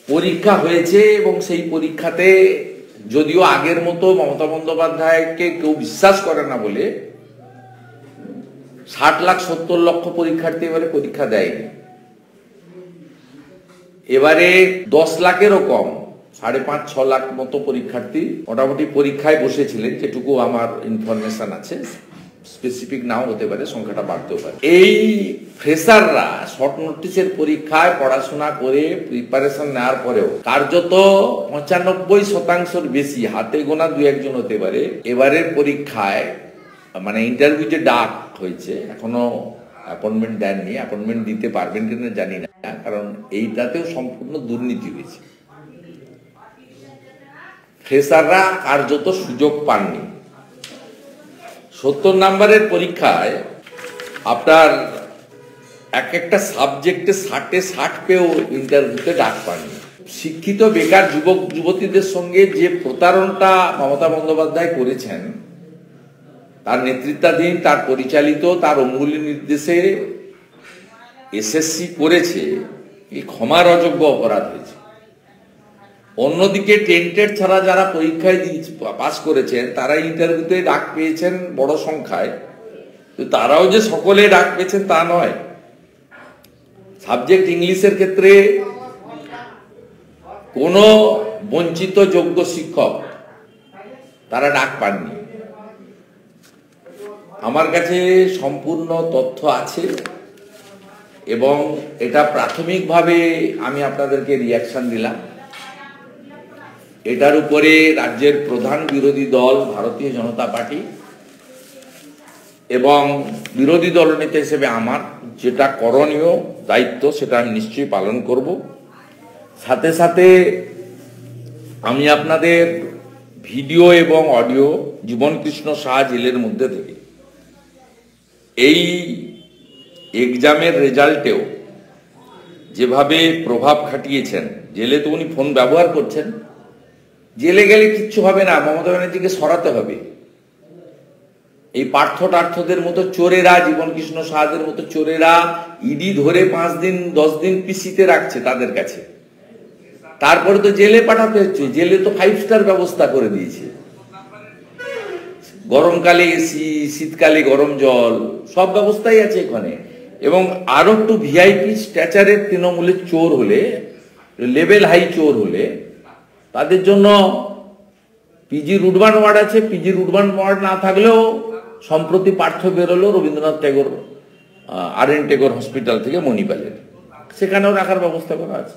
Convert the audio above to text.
পরীক্ষা হয়েছে এবং সেই পরীক্ষাতে যদিও আগের মতো মমতা বন্দ্যোপাধ্যায়কে কেউ বিশ্বাস করে না বলে 60,70,00,000 পরীক্ষার্থী এবারে পরীক্ষা দেয়নি। এবারে 10 লাখেরও কম 5.5-6 লাখ মতো পরীক্ষার্থী মোটামুটি পরীক্ষায় বসেছিলেন, যেটুকু আমার ইনফরমেশন আছে, স্পেসিফিক নাও হতে পারে, সংখ্যাটা বাড়তেও পারে। এই ফ্রেশাররা শর্ট নোটিসের পরীক্ষায় পড়াশোনা করে প্রিপারেশন নেওয়ার পরেও কার্যত 95% বেশি, হাতে গোনা 2-1 হতে পারে, এবারের পরীক্ষায় মানে ইন্টারভিউ যে ডাক হয়েছে এখনো অ্যাপয়েন্টমেন্ট দেননি। অ্যাপয়েন্টমেন্ট দিতে পারবেন কিনা জানি না, কারণ এইটাতেও সম্পূর্ণ দুর্নীতি হয়েছে। ফ্রেশাররা কার্যত সুযোগ পাননি। 70 নম্বরের পরীক্ষায় আপনার একটা সাবজেক্টে 60 পেয়েও ইন্টারভিউতে ডাক পাননি। শিক্ষিত বেকার যুবক যুবতীদের সঙ্গে যে প্রতারণটা মমতা বন্দ্যোপাধ্যায় করেছেন, তার নেতৃত্বাধীন, তার পরিচালিত, তার অঙ্গুলি নির্দেশে এসএসসি করেছে, এই ক্ষমার অযোগ্য অপরাধ হয়েছে। অন্যদিকে টেন্টেড ছাড়া যারা পরীক্ষায় পাস করেছেন তারা ইন্টারভিউতে ডাক পেয়েছেন বড় সংখ্যায়, তারাও যে সকলে ডাক পেয়েছেন তা নয়। সাবজেক্ট ইংলিশের ক্ষেত্রে কোনো বঞ্চিত যোগ্য শিক্ষক তারা ডাক পাননি। আমার কাছে সম্পূর্ণ তথ্য আছে এবং এটা প্রাথমিকভাবে আমি আপনাদেরকে রিয়াকশন দিলাম। এটার উপরে রাজ্যের প্রধান বিরোধী দল ভারতীয় জনতা পার্টি এবং বিরোধী দলনেতা হিসেবে আমার যেটা করণীয় দায়িত্ব সেটা আমি নিশ্চয়ই পালন করব। সাথে সাথে আমি আপনাদের ভিডিও এবং অডিও জীবনকৃষ্ণ সাহা জেলের মধ্যে থেকে এই এক্সামের রেজাল্টেও যেভাবে প্রভাব খাটিয়েছেন, জেলে তো উনি ফোন ব্যবহার করছেন, জেলে গেলে কিচ্ছু হবে না, মমতা ব্যানার্জিকে সরাতে হবে। এই পার্থদের মতো চোরেরা, জীবনকৃষ্ণ সাহাদের মতো চোরেরা ইডি ধরে 5 দিন 10 দিন পিসিতে রাখছে তাদের কাছে, তারপরে তো জেলে পাঠাতে হচ্ছে। জেলে তো 5 স্টার ব্যবস্থা করে দিয়েছে, গরমকালে এসি, শীতকালে গরম জল, সব ব্যবস্থাই আছে এখানে। এবং আরো একটু ভিআইপি স্ট্যাচারের তৃণমূলের চোর হলে, লেভেল হাই চোর হলে তাদের জন্য পিজি রুটবান ওয়ার্ড আছে। পিজি রুটবান ওয়ার্ড না থাকলেও সম্প্রতি পার্থ বেরোলো রবীন্দ্রনাথ টেগোর RN টেগোর হসপিটাল থেকে মণিপালের, সেখানেও রাখার ব্যবস্থা করা আছে।